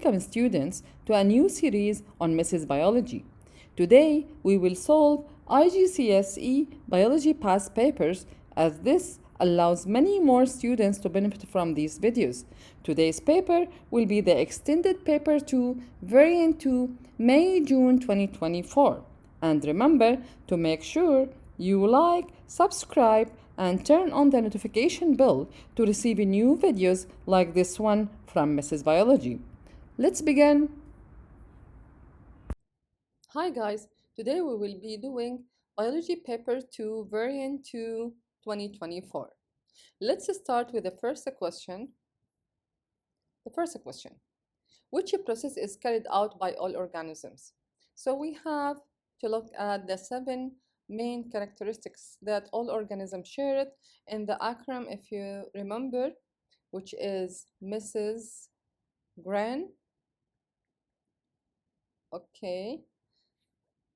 welcome students to a new series on Mrs.Biology. Today we will solve IGCSE Biology past papers, as this allows many more students to benefit from these videos. Today's paper will be the extended paper 2 variant 2 May-June 2024. And remember to make sure you like, subscribe, and turn on the notification bell to receive new videos like this one from Mrs.Biology. Let's begin. Hi guys, today we will be doing Biology Paper 2 Variant 2 2024. Let's start with the first question. Which process is carried out by all organisms? So we have to look at the 7 main characteristics that all organisms share it in the acronym, if you remember, which is Mrs. Gran. Okay.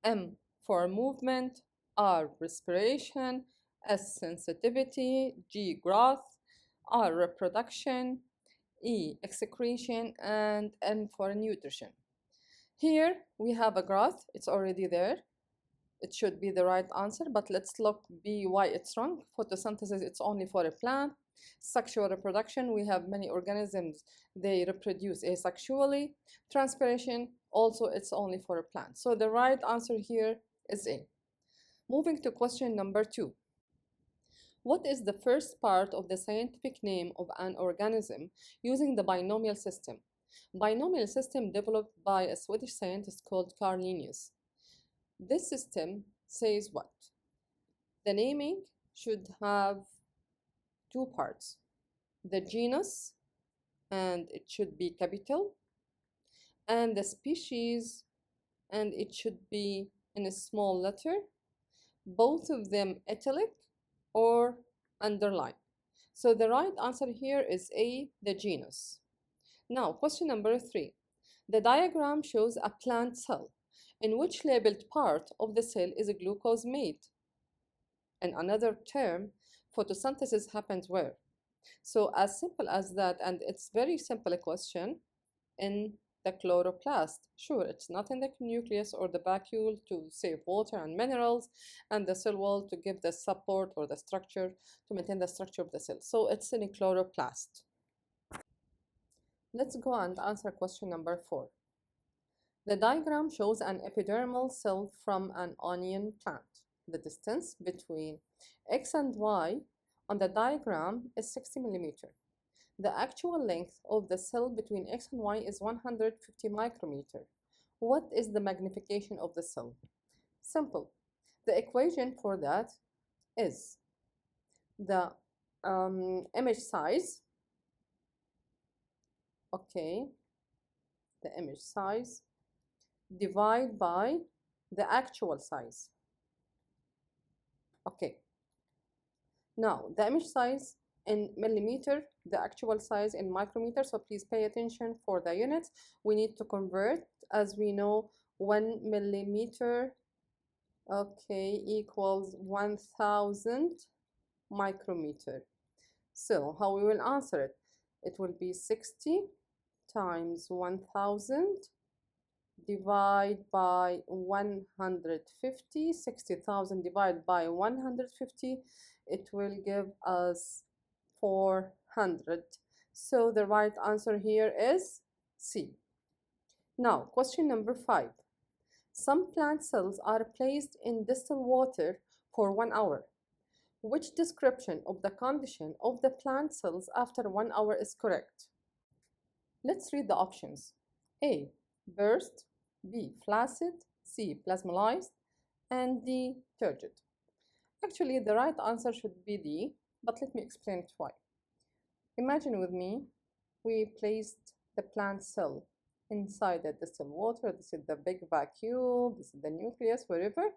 M for movement, R respiration, S sensitivity, G growth, R reproduction, E excretion, and N for nutrition. Here we have a growth, it's already there. It should be the right answer, but let's look B why it's wrong. Photosynthesis, it's only for a plant. Sexual reproduction, we have many organisms, they reproduce asexually. Transpiration, also it's only for a plant. So the right answer here is A. Moving to question number 2. What is the first part of the scientific name of an organism using the binomial system? Binomial system developed by a Swedish scientist called Carl Linnaeus. This system says what? The naming should have 2 parts. The genus, and it should be capital, and the species, and it should be in a small letter, both of them italic or underlined. So the right answer here is A, the genus. Now, question number 3. The diagram shows a plant cell in which labeled part of the cell is a glucose made. In another term, photosynthesis happens where? So as simple as that, and it's very simple question, in the chloroplast. Sure, it's not in the nucleus or the vacuole to save water and minerals, and the cell wall to give the support or the structure to maintain the structure of the cell. So it's in a chloroplast. Let's go and answer question number 4. The diagram shows an epidermal cell from an onion plant. The distance between X and Y on the diagram is 60 millimeter. The actual length of the cell between X and Y is 150 micrometer. What is the magnification of the cell? Simple. The equation for that is the image size. Okay, the image size divide by the actual size. Okay, now the image size in millimeter, the actual size in micrometer, so please pay attention for the units. We need to convert, as we know 1 millimeter, okay, equals 1000 micrometer. So how we will answer it? It will be 60 times 1000 divide by 150, 60,000 divided by 150, it will give us 400. So the right answer here is C. Now, question number 5. Some plant cells are placed in distilled water for 1 hour. Which description of the condition of the plant cells after 1 hour is correct? Let's read the options. A, burst, B, flaccid, C, plasmolysed, and D, turgid. Actually, the right answer should be D, but let me explain it why. Imagine with me, we placed the plant cell inside the distilled water. This is the big vacuole, this is the nucleus, wherever,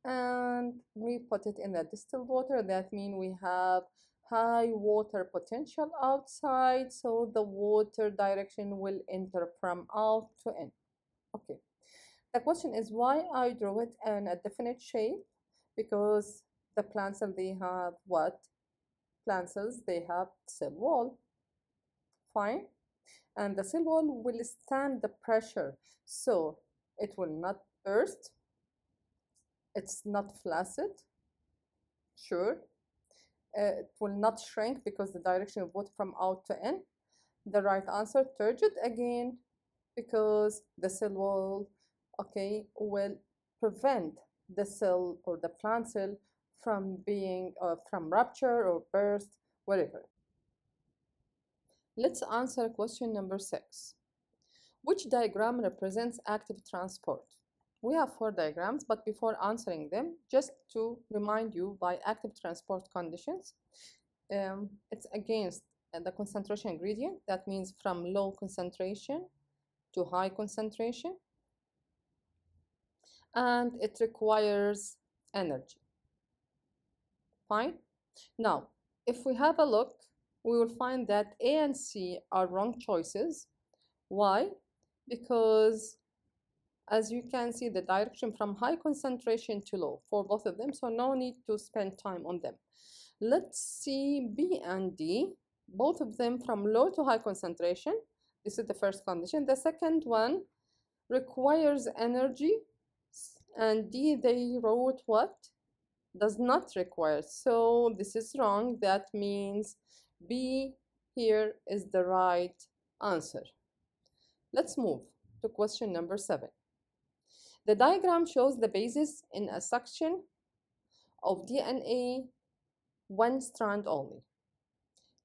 and we put it in the distilled water. That means we have high water potential outside, so the water direction will enter from out to in. Okay, the question is why I drew it in a definite shape, because the plant cells, they have what? Plant cells, they have cell wall. Fine. and the cell wall will stand the pressure, so it will not burst, it's not flaccid, sure. It will not shrink because the direction of water from out to in. The right answer, turgid again, because the cell wall, okay, will prevent the cell or the plant cell from being from rupture or burst, whatever. Let's answer question number 6. Which diagram represents active transport? We have 4 diagrams, but before answering them, just to remind you, by active transport conditions, it's against the concentration gradient. That means from low concentration to high concentration, and it requires energy. Fine. Now, if we have a look, we will find that A and C are wrong choices. Why? Because as you can see, the direction from high concentration to low for both of them, so no need to spend time on them. Let's see B and D, both of them from low to high concentration. This is the first condition. The second one requires energy, and D, they wrote what? Does not require. So this is wrong. That means B here is the right answer. Let's move to question number 7. The diagram shows the bases in a section of DNA, one strand only.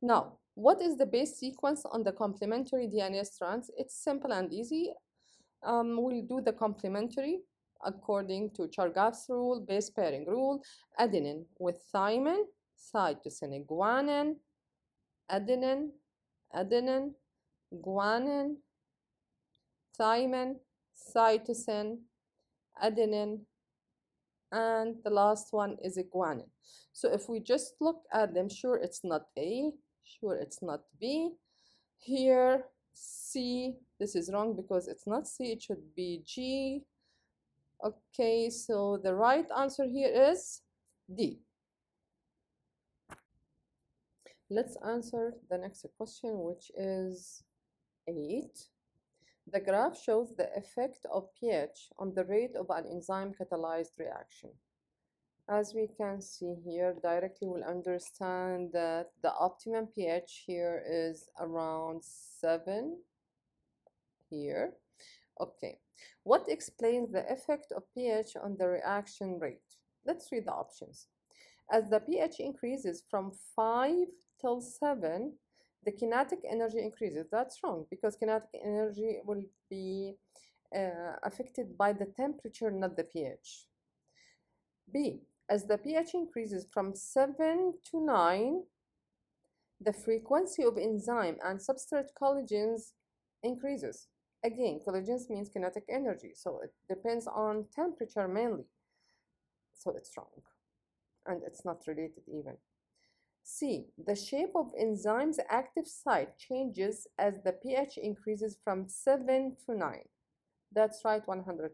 Now, what is the base sequence on the complementary DNA strands? It's simple and easy. We'll do the complementary according to Chargaff's rule, base pairing rule. Adenine with thymine, cytosine, guanine, adenine, adenine, guanine, thymine, cytosine, adenine, and the last one is a guanine. So if we just look at them, sure it's not A, sure it's not B. Here C, this is wrong because it's not C, it should be G. Okay, so the right answer here is D. Let's answer the next question, which is 8. The graph shows the effect of pH on the rate of an enzyme catalyzed reaction. As we can see here, directly we'll understand that the optimum pH here is around 7 here. Okay, what explains the effect of pH on the reaction rate? Let's read the options. As the pH increases from 5 till 7, the kinetic energy increases. That's wrong, because kinetic energy will be affected by the temperature, not the pH. B, as the pH increases from 7 to 9, the frequency of enzyme and substrate collisions increases. Again, collisions means kinetic energy, so it depends on temperature mainly. So it's wrong, and it's not related even. C, the shape of enzyme's active site changes as the pH increases from 7 to 9. That's right, 100%.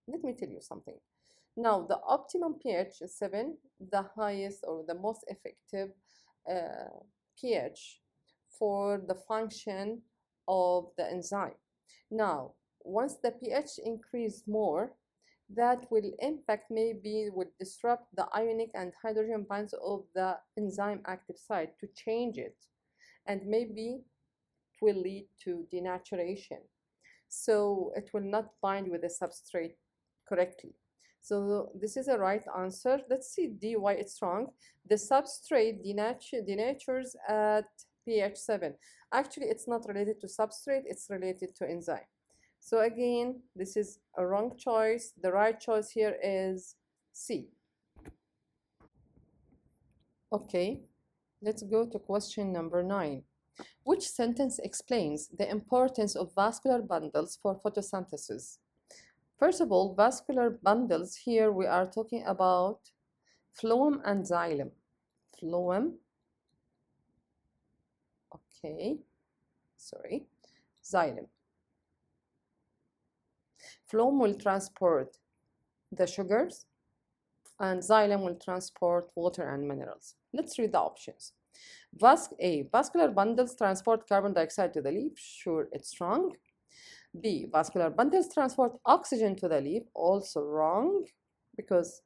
Let me tell you something. Now, the optimum pH is 7, the highest or the most effective pH for the function of the enzyme. Now, once the pH increase more, that will impact, maybe will disrupt the ionic and hydrogen bonds of the enzyme active site to change it, and maybe it will lead to denaturation. So it will not bind with the substrate correctly. So this is a right answer. Let's see D, why it's wrong. The substrate denatures at pH 7. Actually, it's not related to substrate, it's related to enzyme. So again, this is a wrong choice. The right choice here is C. Okay, let's go to question number 9. Which sentence explains the importance of vascular bundles for photosynthesis? First of all, vascular bundles, here we are talking about phloem and xylem. Phloem, okay, sorry, xylem. Phloem will transport the sugars, and xylem will transport water and minerals. Let's read the options. Vascular bundles transport carbon dioxide to the leaf. Sure, it's wrong. B. Vascular bundles transport oxygen to the leaf. Also wrong, because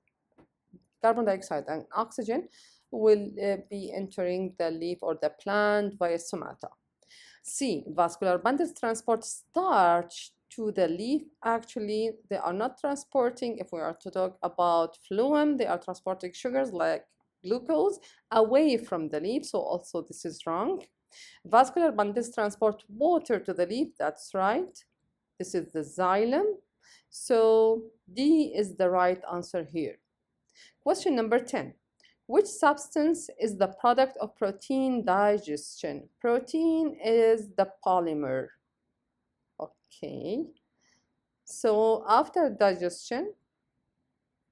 carbon dioxide and oxygen will be entering the leaf or the plant via stomata. C. Vascular bundles transport starch to the leaf. Actually, they are not transporting, if we are to talk about phloem, they are transporting sugars like glucose away from the leaf. So also this is wrong. Vascular bundles transport water to the leaf. That's right. This is the xylem. So D is the right answer here. Question number 10. Which substance is the product of protein digestion? Protein is the polymer. Okay. So after digestion,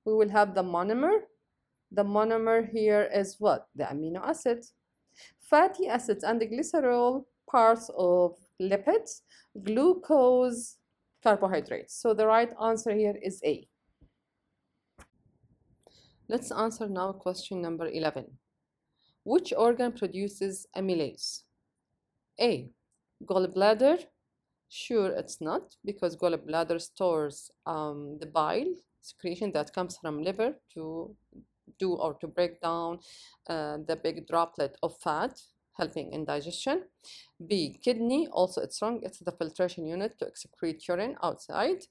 we will have the monomer. The monomer here is what? The amino acids. Fatty acids and the glycerol, parts of lipids. Glucose, carbohydrates. So the right answer here is A. Let's answer now question number 11. Which organ produces amylase? A. Gallbladder. Sure, it's not, because gallbladder stores the bile secretion that comes from liver to do or to break down the big droplet of fat, helping in digestion. B. Kidney. Also, it's wrong. It's the filtration unit to excrete urine outside.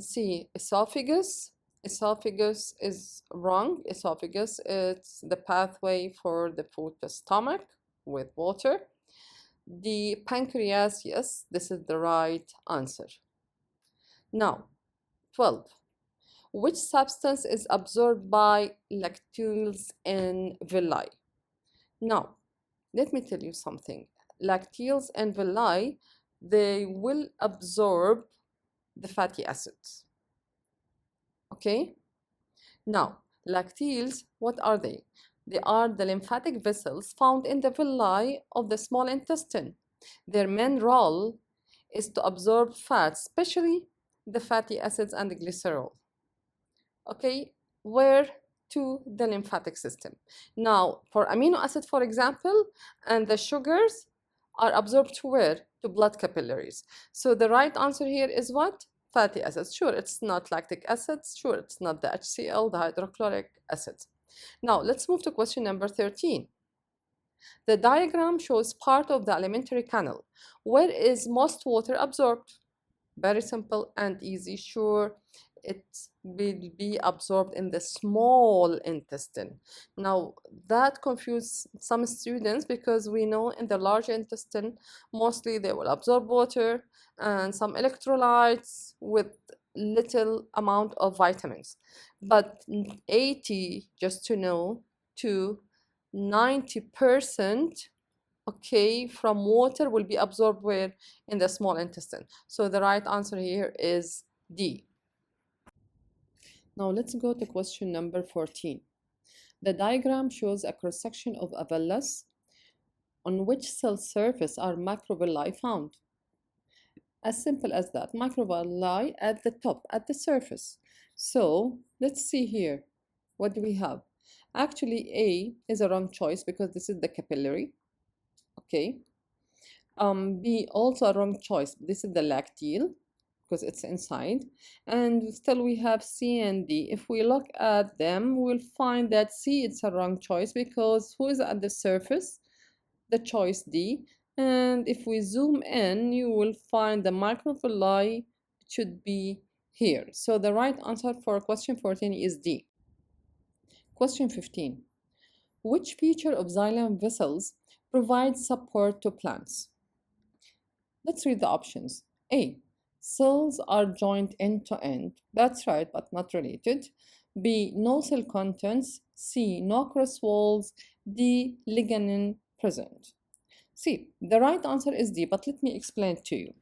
C. Esophagus. Esophagus is wrong. Esophagus, it's the pathway for the food to stomach with water. The pancreas, yes, this is the right answer. Now, 12. Which substance is absorbed by lacteals in villi? Now, let me tell you something. Lacteals and villi, they will absorb the fatty acids. Okay? Now, lacteals, what are they? They are the lymphatic vessels found in the villi of the small intestine. Their main role is to absorb fat, especially the fatty acids and the glycerol. Okay, where? To the lymphatic system. Now, for amino acid, for example, and the sugars are absorbed to where? To blood capillaries. So the right answer here is what? Fatty acids. Sure, it's not lactic acids. Sure, it's not the HCl, the hydrochloric acid. Now, let's move to question number 13. The diagram shows part of the alimentary canal. Where is most water absorbed? Very simple and easy. Sure, it will be absorbed in the small intestine. Now, that confuses some students, because we know in the large intestine, mostly they will absorb water and some electrolytes with little amount of vitamins. But 80, just to know, to 90%, okay, from water will be absorbed where? In the small intestine. So the right answer here is D. Now let's go to question number 14. The diagram shows a cross-section of a vellus. On which cell surface are macrovilli found? As simple as that. Macrovilli at the top, at the surface. So let's see here. What do we have? Actually, A is a wrong choice, because this is the capillary. Okay. B also a wrong choice. This is the lacteal, because it's inside. And still we have C and D. If we look at them, we'll find that C it's a wrong choice, because who is at the surface? The choice D. And if we zoom in, you will find the macrovilli should be here. So the right answer for question 14 is D. Question 15. Which feature of xylem vessels provides support to plants? Let's read the options. A. Cells are joined end to end. That's right, but not related. B. No cell contents. C. No cross walls. D. Lignin present. C. The right answer is D, but let me explain to you.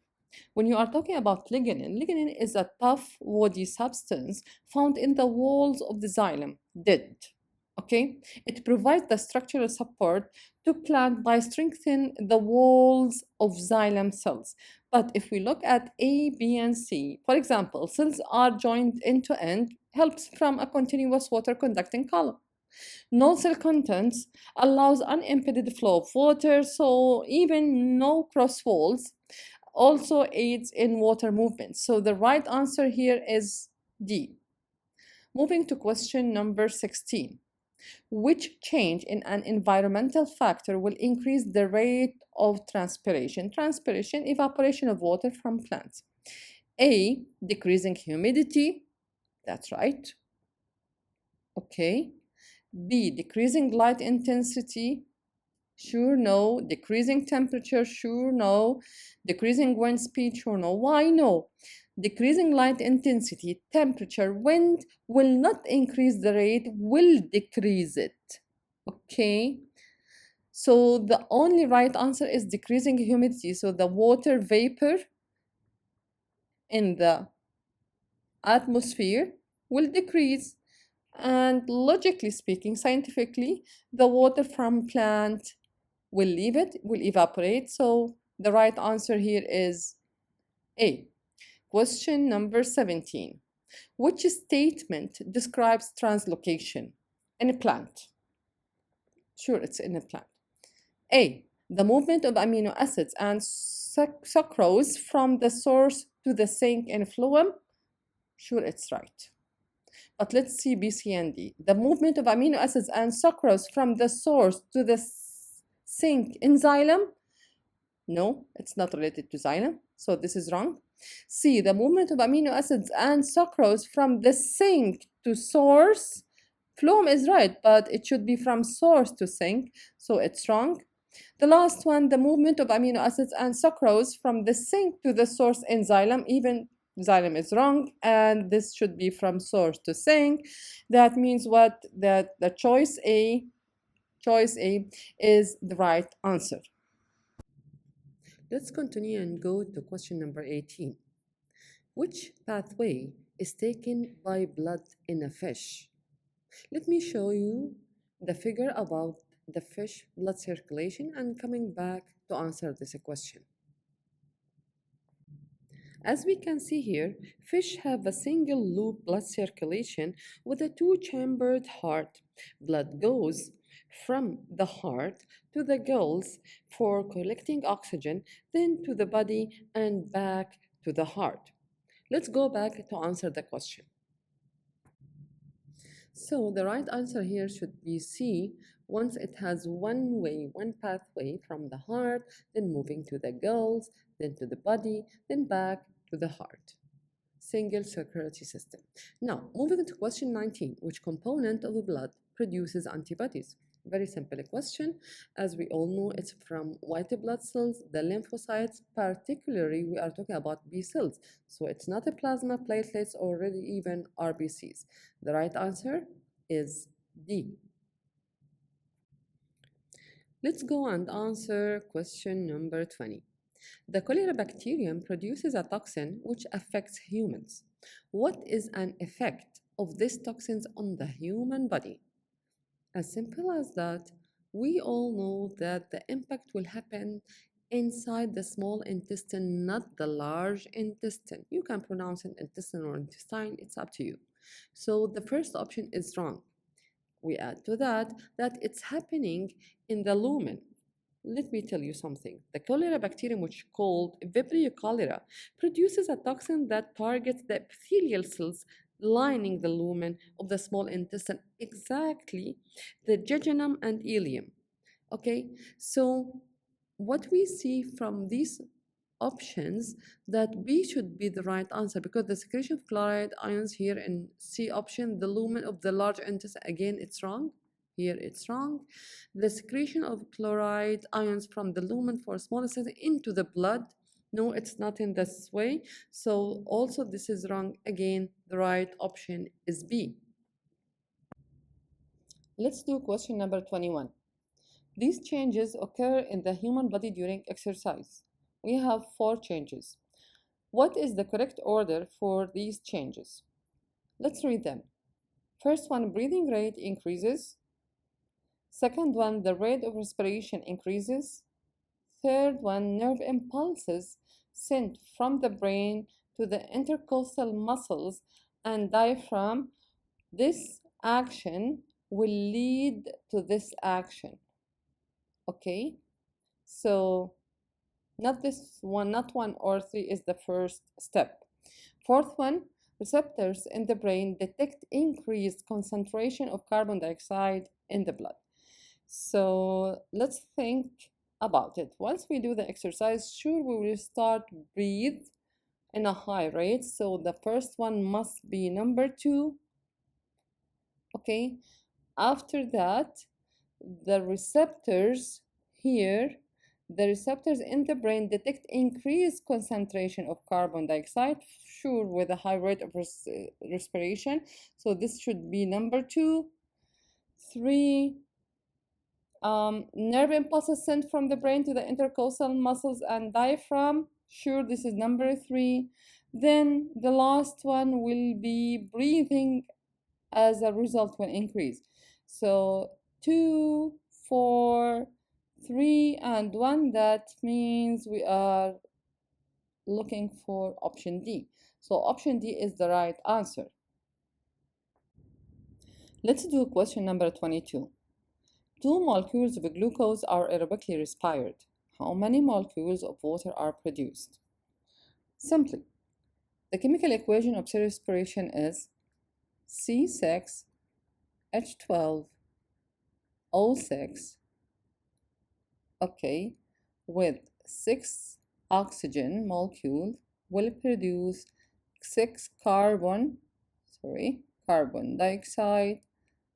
When you are talking about lignin, lignin is a tough, woody substance found in the walls of the xylem, dead. Okay? It provides the structural support to plant by strengthening the walls of xylem cells. But if we look at A, B, and C, for example, cells are joined end to end, helps from a continuous water conducting column. No-cell contents allows unimpeded flow of water, so even no cross walls also aids in water movement. So the right answer here is D. Moving to question number 16. Which change in an environmental factor will increase the rate of transpiration? Transpiration, evaporation of water from plants. A, decreasing humidity. That's right. Okay. B, decreasing light intensity. Sure, no. Decreasing temperature. Sure, no. Decreasing wind speed. Sure, no. Why no? Decreasing light intensity, temperature, wind will not increase the rate, will decrease it. Okay. So the only right answer is decreasing humidity. So the water vapor in the atmosphere will decrease. And logically speaking, scientifically, the water from plant will leave it, will evaporate. So the right answer here is A. Question number 17. Which statement describes translocation in a plant? Sure, it's in a plant. A. The movement of amino acids and sucrose from the source to the sink in phloem. Sure, it's right. But let's see B, C, and D. The movement of amino acids and sucrose from the source to the sink in xylem. No, it's not related to xylem, so this is wrong. C, the movement of amino acids and sucrose from the sink to source. Phloem is right, but it should be from source to sink, so it's wrong. The last one, the movement of amino acids and sucrose from the sink to the source in xylem, even xylem is wrong, and this should be from source to sink. That means what? That the choice A is the right answer. Let's continue and go to question number 18. Which pathway is taken by blood in a fish? Let me show you the figure about the fish blood circulation and coming back to answer this question. As we can see here, fish have a single loop blood circulation with a two-chambered heart. Blood goes from the heart to the gills for collecting oxygen, then to the body and back to the heart. Let's go back to answer the question. So the right answer here should be C. Once it has one pathway from the heart, then moving to the gills, then to the body, then back to the heart. Single circulatory system. Now, moving to question 19, which component of the blood produces antibodies? Very simple question. As we all know, it's from white blood cells, the lymphocytes, particularly we are talking about B cells. So it's not a plasma, platelets, or really even RBCs. The right answer is D. Let's go and answer question number 20. The cholera bacterium produces a toxin which affects humans. What is an effect of these toxins on the human body? As simple as that, we all know that the impact will happen inside the small intestine, not the large intestine. You can pronounce it intestine or intestine, it's up to you. So the first option is wrong. We add to that it's happening in the lumen. Let me tell you something. The cholera bacterium, which is called Vibrio cholera, produces a toxin that targets the epithelial cells lining the lumen of the small intestine, exactly the jejunum and ileum. Okay, so what we see from these options, that B should be the right answer, because the secretion of chloride ions here in C option, the lumen of the large intestine, again it's wrong. Here it's wrong. The secretion of chloride ions from the lumen for small intestine into the blood, no, it's not in this way. So also this is wrong. Again, the right option is B. Let's do question number 21. These changes occur in the human body during exercise. We have 4 changes. What is the correct order for these changes? Let's read them. First one, breathing rate increases. Second one, the rate of respiration increases. Third one, nerve impulses sent from the brain to the intercostal muscles and diaphragm. This action will lead to this action. Okay, so not this one, not 1 or 3 is the first step. Fourth one, receptors in the brain detect increased concentration of carbon dioxide in the blood. So let's think about it. Once we do the exercise, sure, we will start breathe in a high rate. So the first one must be number 2. Okay, after that, the receptors here, the receptors in the brain detect increased concentration of carbon dioxide, sure, with a high rate of respiration. So this should be number 2. 3, nerve impulses sent from the brain to the intercostal muscles and diaphragm. Sure, this is number 3. Then the last one will be breathing as a result will increase. So 2, 4, 3, and 1. That means we are looking for option D. So option D is the right answer. Let's do question number 22. 2 molecules of glucose are aerobically respired. How many molecules of water are produced? Simply, the chemical equation of respiration is C6H12O6, okay, with 6 oxygen molecules will produce 6 carbon dioxide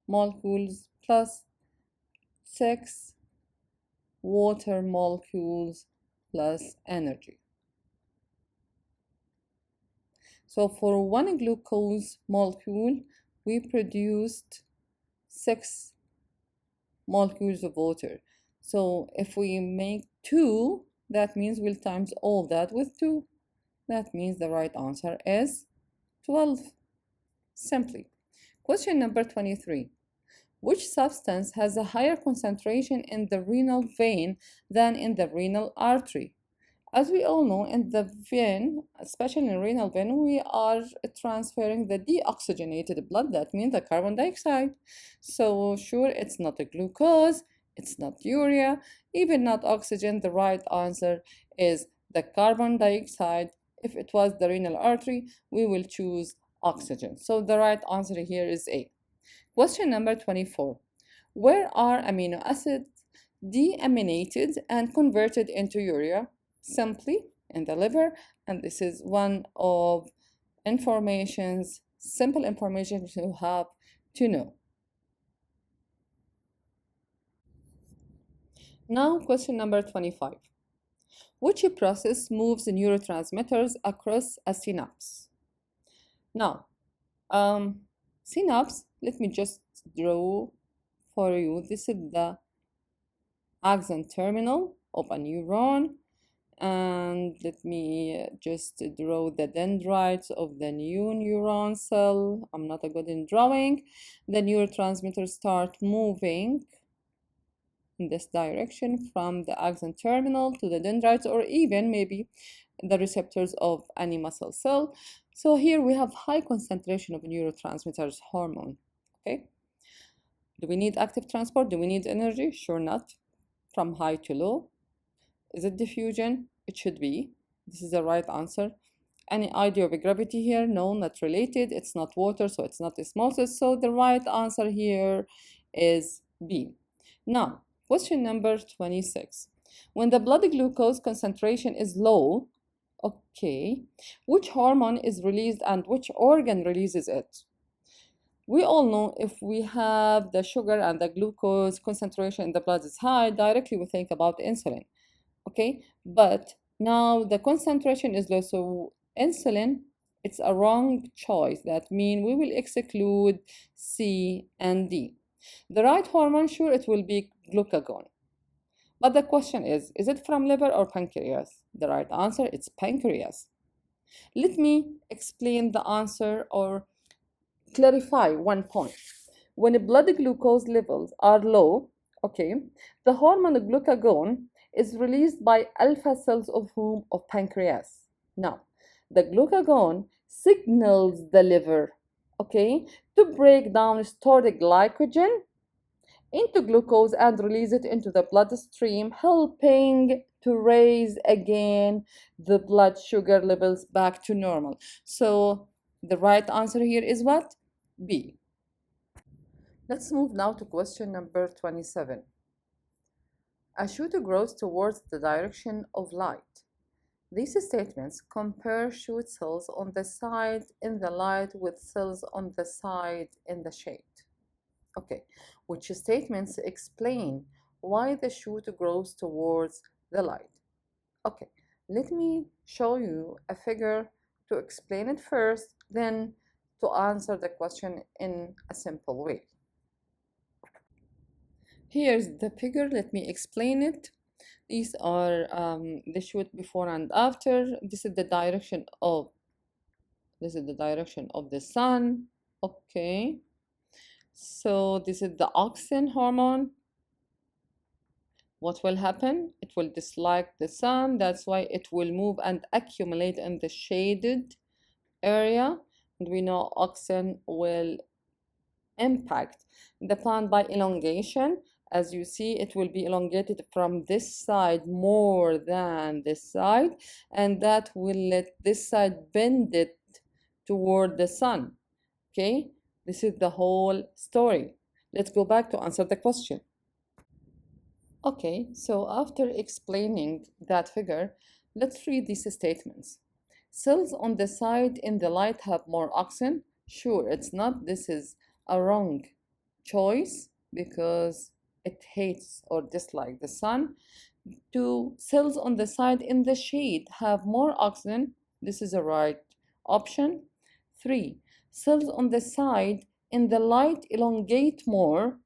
molecules plus 6 water molecules plus energy. So for 1 glucose molecule, we produced 6 molecules of water. So if we make 2, that means we'll times all that with 2. That means the right answer is 12. Simply. Question number 23. Which substance has a higher concentration in the renal vein than in the renal artery? As we all know, in the vein, especially in renal vein, we are transferring the deoxygenated blood. That means the carbon dioxide. So sure, it's not a glucose, it's not urea, even not oxygen. The right answer is the carbon dioxide. If it was the renal artery, we will choose oxygen. So the right answer here is A. Question number 24. Where are amino acids deaminated and converted into urea? Simply in the liver, and this is one of simple information you have to know. Now question number 25. Which process moves neurotransmitters across a synapse? Now, synapse, let me just draw for you. This is the axon terminal of a neuron, and let me just draw the dendrites of the new neuron cell. I'm not a good in drawing. The neurotransmitters start moving in this direction from the axon terminal to the dendrites, or even maybe the receptors of any muscle cell. So here we have high concentration of neurotransmitters hormone. Okay, do we need active transport? Do we need energy? Sure not. From high to low. Is it diffusion? It should be. This is the right answer. Any idea of gravity here? No, not related. It's not water, so it's not osmosis. So the right answer here is B. Now, question number 26. When the blood glucose concentration is low, okay, which hormone is released and which organ releases it? We all know if we have the sugar and the glucose concentration in the blood is high, directly we think about insulin. Okay, but now the concentration is low, so insulin, it's a wrong choice. That means we will exclude C and D. The right hormone, sure, it will be glucagon. But the question is it from liver or pancreas? The right answer, it's pancreas. Let me explain the answer or clarify one point. When blood glucose levels are low, okay, the hormone glucagon is released by alpha cells of whom? Of pancreas. Now, the glucagon signals the liver, okay, to break down stored glycogen into glucose and release it into the bloodstream, helping to raise again the blood sugar levels back to normal. So the right answer here is what? B. Let's move now to question number 27. A shoot grows towards the direction of light. These statements compare shoot cells on the side in the light with cells on the side in the shade. Okay, which statements explain why the shoot grows towards the light. Okay, let me show you a figure to explain it first, then to answer the question in a simple way. Here's the figure, let me explain it. These are the shoot before and after. This is the direction of the sun. Okay, so this is the auxin hormone. What will happen? It will dislike the sun. That's why it will move and accumulate in the shaded area. And we know auxin will impact the plant by elongation. As you see, it will be elongated from this side more than this side, and that will let this side bend it toward the sun. Okay, this is the whole story. Let's go back to answer the question. Okay, so after explaining that figure, let's read these statements. Cells on the side in the light have more auxin. Sure, it's not. This is a wrong choice because it hates or dislikes the sun. 2, cells on the side in the shade have more auxin. This is a right option. 3, cells on the side in the light elongate more.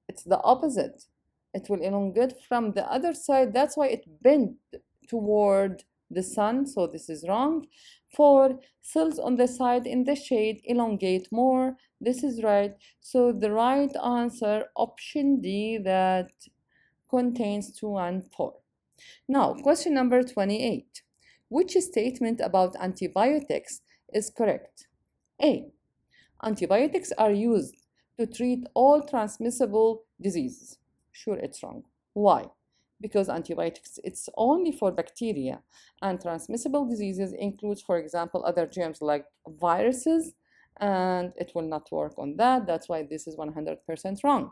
It's the opposite. It will elongate from the other side. That's why it bent toward the sun. So this is wrong. 4, cells on the side in the shade elongate more. This is right. So the right answer, option D, that contains 2 and 4. Now, question number 28. Which statement about antibiotics is correct? A. Antibiotics are used to treat all transmissible diseases. Sure, it's wrong. Why? Because antibiotics, it's only for bacteria, and transmissible diseases includes, for example, other germs like viruses, and it will not work on that. That's why this is 100% wrong.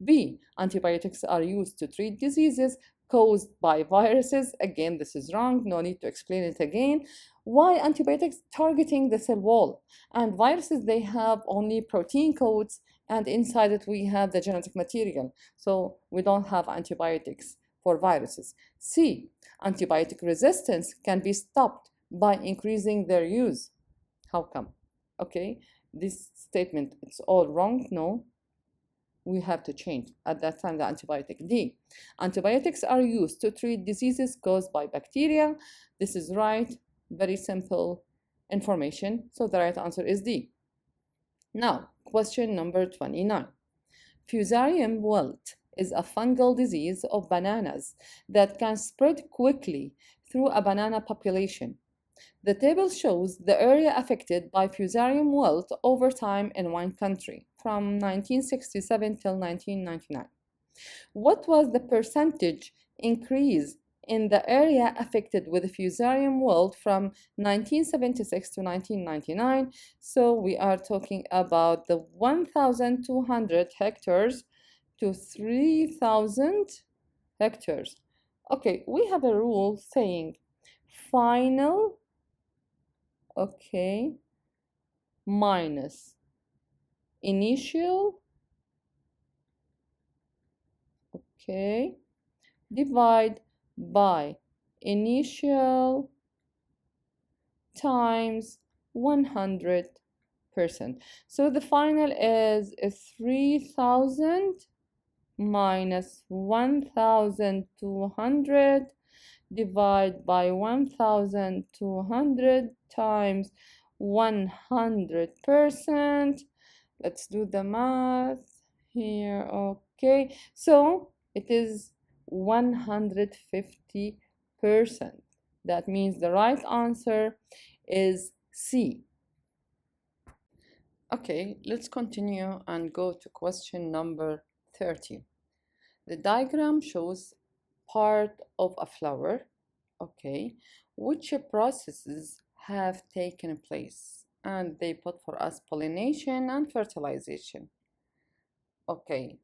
B, antibiotics are used to treat diseases caused by viruses. Again, this is wrong. No need to explain it again. Why antibiotics targeting the cell wall? And viruses, they have only protein codes, and inside it we have the genetic material. So we don't have antibiotics for viruses. C, antibiotic resistance can be stopped by increasing their use. How come? Okay, this statement, it's all wrong. No, we have to change at that time the antibiotic. D, antibiotics are used to treat diseases caused by bacteria. This is right. Very simple information. So the right answer is D. Now, question number 29. Fusarium wilt is a fungal disease of bananas that can spread quickly through a banana population. The table shows the area affected by Fusarium wilt over time in one country from 1967 till 1999. What was the percentage increase in the area affected with Fusarium wilt from 1976 to 1999? So we are talking about the 1,200 hectares to 3,000 hectares. Okay, we have a rule saying final, okay, minus initial, okay, divide by initial times 100%. So the final is 3,000 minus 1,200 divide by 1,200 times 100%. Let's do the math here. Okay, so it is 150%. That means the right answer is C. Okay, let's continue and go to question number 30. The diagram shows part of a flower, okay, which processes have taken place, and they put for us pollination and fertilization. Okay,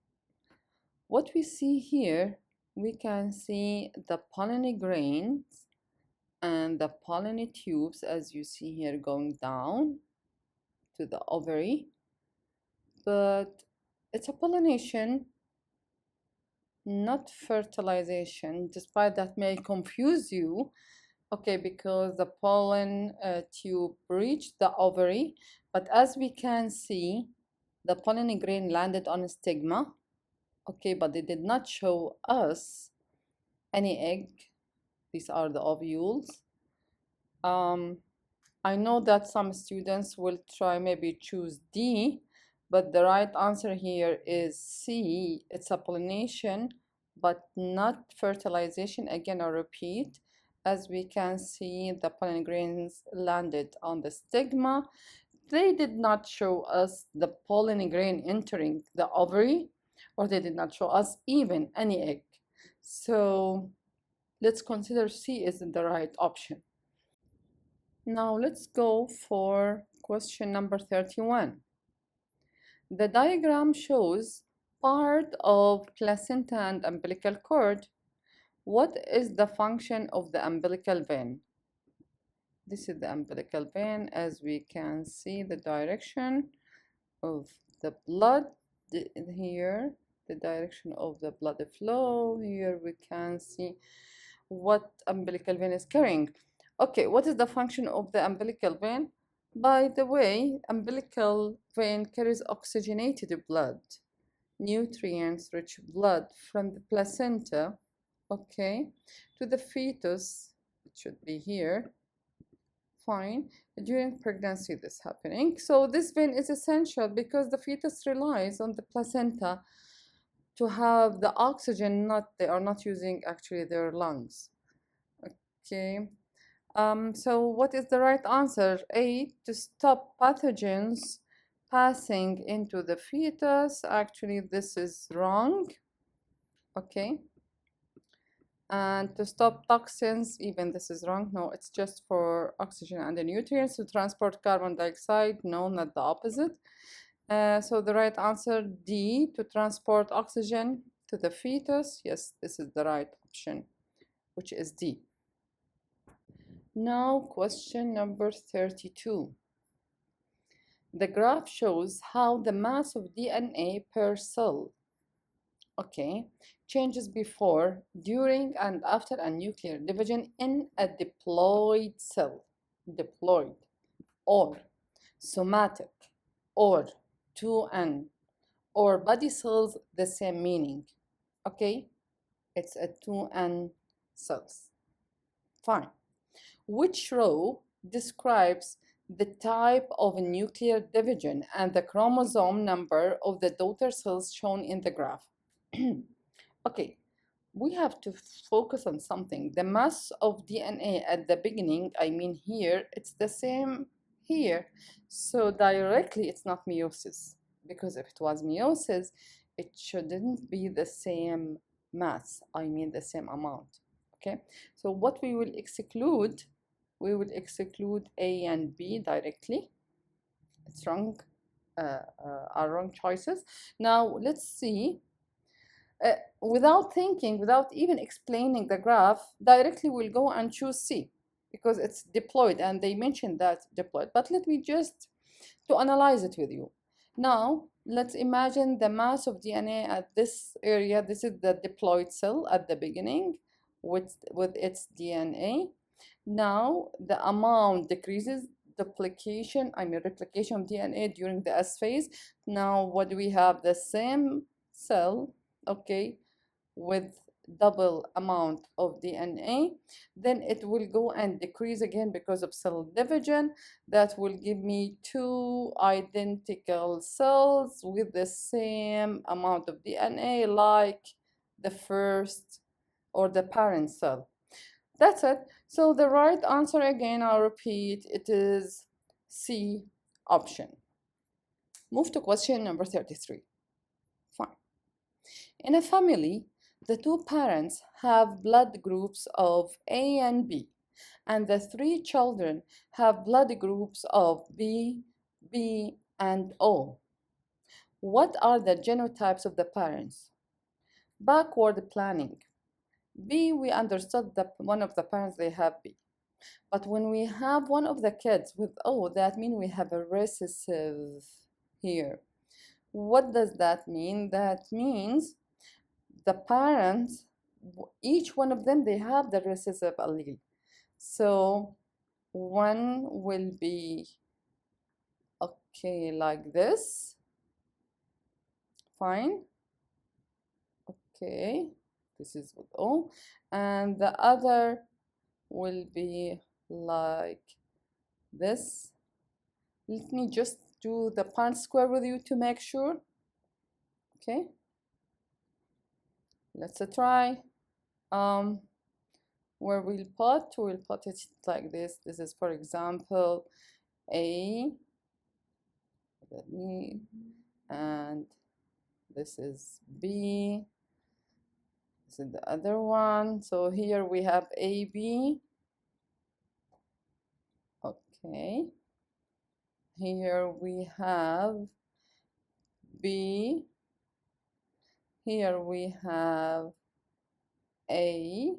what we see here, we can see the pollen grains and the pollen tubes, as you see here, going down to the ovary, but it's a pollination, not fertilization, despite that may confuse you, okay, because the pollen tube reached the ovary, but as we can see, the pollen grain landed on a stigma, okay, but they did not show us any egg. These are the ovules. I know that some students will try maybe choose D, but the right answer here is C. It's a pollination, but not fertilization. Again, I repeat, as we can see, the pollen grains landed on the stigma. They did not show us the pollen grain entering the ovary, or they did not show us even any egg. So let's consider C is the right option. Now let's go for question number 31. The diagram shows part of placenta and umbilical cord. What is the function of the umbilical vein? This is the umbilical vein. As we can see, the direction of the blood here, the direction of the blood flow. Here we can see what umbilical vein is carrying. Okay, what is the function of the umbilical vein? By the way, umbilical vein carries oxygenated blood, nutrients-rich blood from the placenta, okay, to the fetus. It should be here. Fine. During pregnancy, this happening. So this vein is essential because the fetus relies on the placenta to have the oxygen. They are not using actually their lungs. Okay. So what is the right answer? A, to stop pathogens passing into the fetus. Actually, this is wrong. Okay. And to stop toxins, even this is wrong. No, it's just for oxygen and the nutrients. To transport carbon dioxide, no, not the opposite. So the right answer, D, to transport oxygen to the fetus. Yes, this is the right option, which is D. Now, question number 32. The graph shows how the mass of DNA per cell, okay, changes before, during, and after a nuclear division in a diploid cell. Diploid, or somatic, or 2N, or body cells, the same meaning. Okay, it's a 2N cells. Fine. Which row describes the type of nuclear division and the chromosome number of the daughter cells shown in the graph? Okay, we have to focus on something. The mass of DNA at the beginning, I mean here, it's the same here. So directly it's not meiosis, because if it was meiosis, it shouldn't be the same mass, I mean the same amount. Okay, so what we will exclude A and B directly. It's wrong, are wrong choices. Now let's see. Without thinking, without even explaining the graph, directly we'll go and choose C because it's diploid and they mentioned that diploid. But let me just to analyze it with you. Now let's imagine the mass of DNA at this area. This is the diploid cell at the beginning with its DNA. Now the amount decreases, replication of DNA during the S phase. Now what do we have? The same cell, okay, with double amount of DNA. Then it will go and decrease again because of cell division. That will give me two identical cells with the same amount of DNA like the first or the parent cell. That's it. So the right answer, again, I'll repeat, it is C option. Move to question number 33. Fine. In a family, the two parents have blood groups of A and B, and the three children have blood groups of B, B, and O. What are the genotypes of the parents? Backward planning. B, we understood that one of the parents, they have B. But when we have one of the kids with O, that means we have a recessive here. What does that mean? That means the parents, each one of them, they have the recessive allele. So one will be, okay, like this. Fine. Okay, this is with O. And the other will be like this. Let me just do the Punnett square with you to make sure. Okay, let's try. Where we'll put it like this. This is, for example, A, and this is B. This is the other one. So here we have AB. Okay. Here we have B. Here we have A.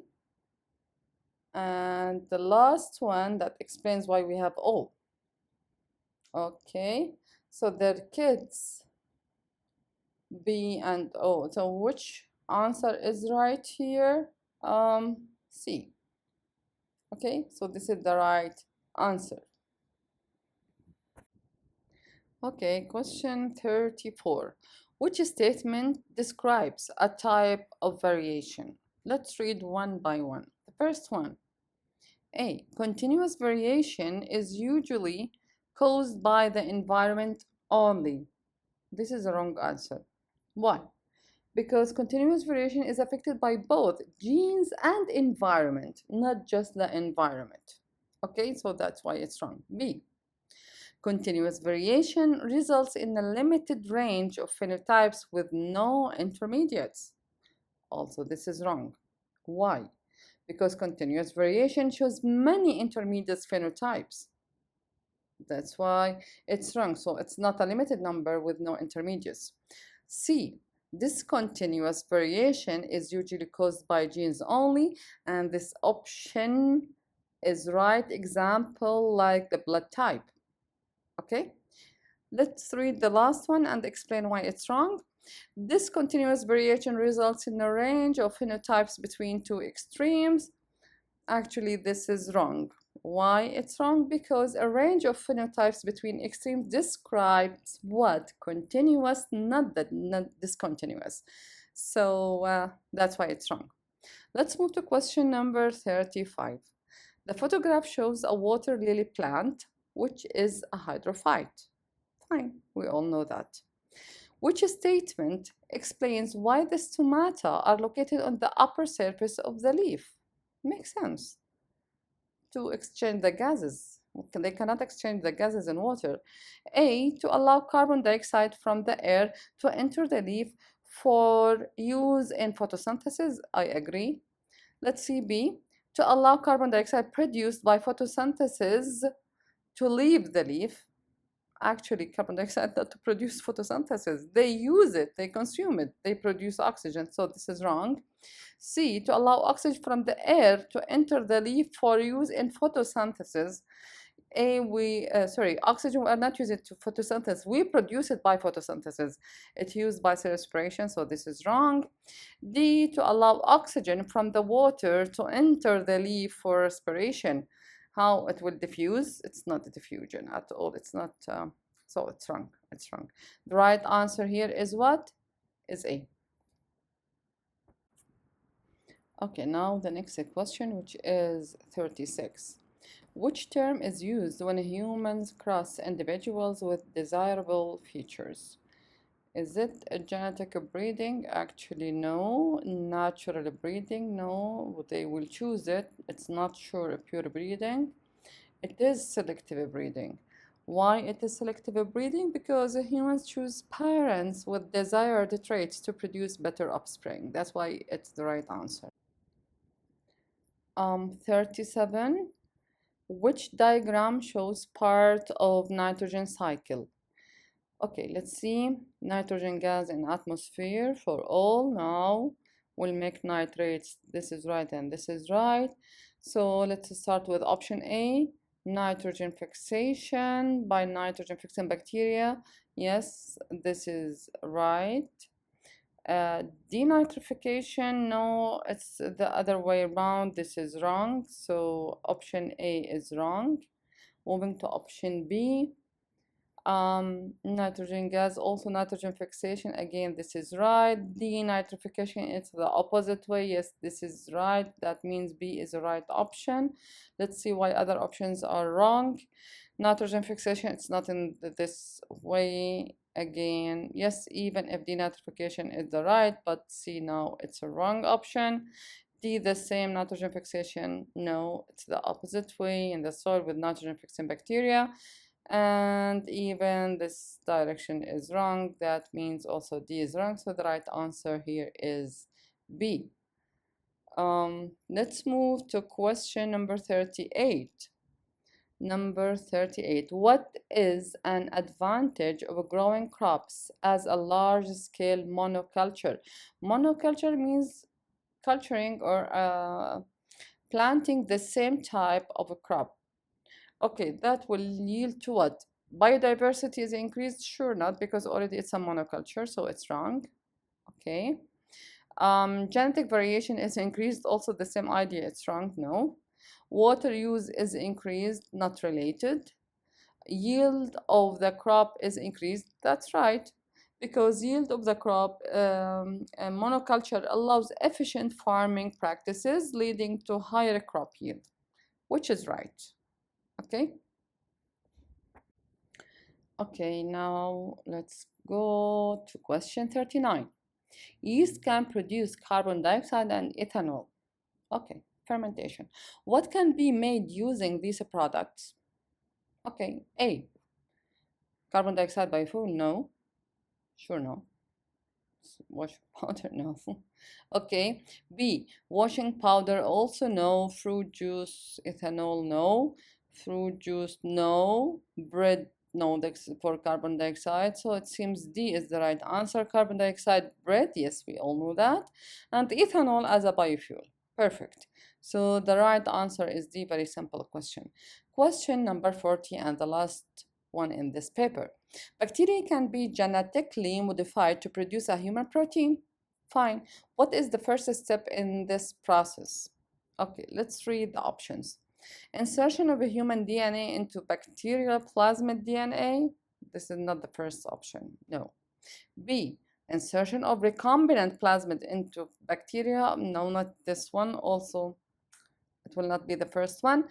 And the last one that explains why we have O. Okay. So their kids, B and O. So which answer is right here? C. Okay, so this is the right answer. Okay, question 34. Which statement describes a type of variation? Let's read one by one. The first one. A. Continuous variation is usually caused by the environment only. This is the wrong answer. Why? Because continuous variation is affected by both genes and environment, not just the environment. Okay, so that's why it's wrong. B. Continuous variation results in a limited range of phenotypes with no intermediates. Also, this is wrong. Why? Because continuous variation shows many intermediate phenotypes. That's why it's wrong. So it's not a limited number with no intermediates. C. Discontinuous variation is usually caused by genes only, and this option is right example like the blood type. Okay, let's read the last one and explain why it's wrong. Discontinuous variation results in a range of phenotypes between two extremes. Actually, this is wrong. Why it's wrong? Because a range of phenotypes between extremes describes what? Continuous, not discontinuous. So that's why it's wrong. Let's move to question number 35. The photograph shows a water lily plant, which is a hydrophyte. Fine, we all know that. Which statement explains why the stomata are located on the upper surface of the leaf? Makes sense. To exchange the gases. They cannot exchange the gases in water. A, to allow carbon dioxide from the air to enter the leaf for use in photosynthesis. I agree. Let's see B, to allow carbon dioxide produced by photosynthesis to leave the leaf. Actually, carbon dioxide not to produce photosynthesis. They use it, they consume it, they produce oxygen. So this is wrong. C, to allow oxygen from the air to enter the leaf for use in photosynthesis. Oxygen we are not using to photosynthesis. We produce it by photosynthesis. It's used by respiration, so this is wrong. D, to allow oxygen from the water to enter the leaf for respiration. How it will diffuse? It's not a diffusion at all. It's not, so it's wrong. It's wrong. The right answer here is what? Is A. Okay, now the next question, which is 36. Which term is used when humans cross individuals with desirable features? Is it a genetic breeding? Actually, no. Natural breeding? No. They will choose it. It's not sure pure breeding. It is selective breeding. Why it is selective breeding? Because humans choose parents with desired traits to produce better offspring. That's why it's the right answer. 37. Which diagram shows part of nitrogen cycle? Okay, let's see. Nitrogen gas in atmosphere for all. Now we'll make nitrates. This is right and this is right. So let's start with option A. Nitrogen fixation by nitrogen fixing bacteria. Yes, this is right. Denitrification, no, it's the other way around. This is wrong. So option A is wrong. Moving to option B. Nitrogen gas, also nitrogen fixation, again this is right. Denitrification, it's the opposite way. Yes, this is right. That means B is the right option. Let's see why other options are wrong. Nitrogen fixation, it's not in this way. Again, yes, even if denitrification is the right, but see, now it's a wrong option. D, the same, nitrogen fixation, no, it's the opposite way in the soil with nitrogen fixing bacteria. And even this direction is wrong. That means also D is wrong. So the right answer here is B. Let's move to question number 38. Number 38. What is an advantage of growing crops as a large-scale monoculture? Monoculture means culturing or planting the same type of a crop. Okay, that will yield to what? Biodiversity is increased? Sure not, because already it's a monoculture, so it's wrong. Okay. Genetic variation is increased, also the same idea, it's wrong, no. Water use is increased, not related. Yield of the crop is increased, that's right, because yield of the crop, monoculture allows efficient farming practices leading to higher crop yield, which is right. Okay. Okay, now let's go to question 39. Yeast can produce carbon dioxide and ethanol. Okay, fermentation. What can be made using these products? Okay, A. Carbon dioxide by fuel? No. Sure, no. Washing powder? No. Okay. B. Washing powder? Also no. Fruit juice, ethanol? No. Fruit juice? No. Bread? No, that's for carbon dioxide. So it seems D is the right answer. Carbon dioxide, bread? Yes, we all know that. And ethanol as a biofuel. Perfect. So the right answer is D. Very simple question. Question number 40 and the last one in this paper. Bacteria can be genetically modified to produce a human protein. Fine. What is the first step in this process? Okay, let's read the options. Insertion of a human DNA into bacterial plasmid DNA. This is not the first option. No. B. Insertion of recombinant plasmid into bacteria. No, not this one. Also, it will not be the first one.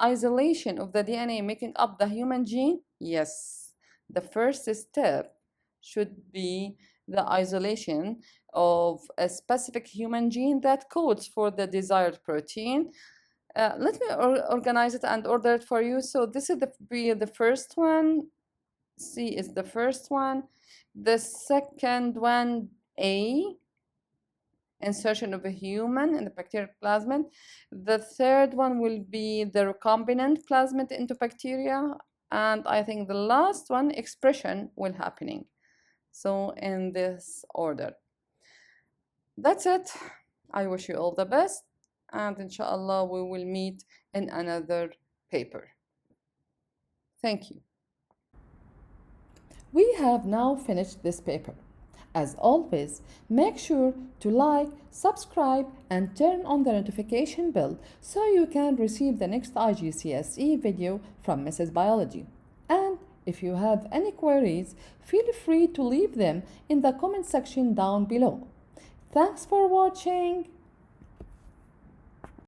Isolation of the DNA making up the human gene. Yes. The first step should be the isolation of a specific human gene that codes for the desired protein. Let me organize it and order it for you. So this is the first one. C is the first one. The second one, A, insertion of a human in the bacterial plasmid. The third one will be the recombinant plasmid into bacteria. And I think the last one, expression, will happening. So in this order. That's it. I wish you all the best. And inshallah, we will meet in another paper. Thank you. We have now finished this paper. As always, make sure to like, subscribe, and turn on the notification bell so you can receive the next IGCSE video from Mrs. Biology. And if you have any queries, feel free to leave them in the comment section down below. Thanks for watching.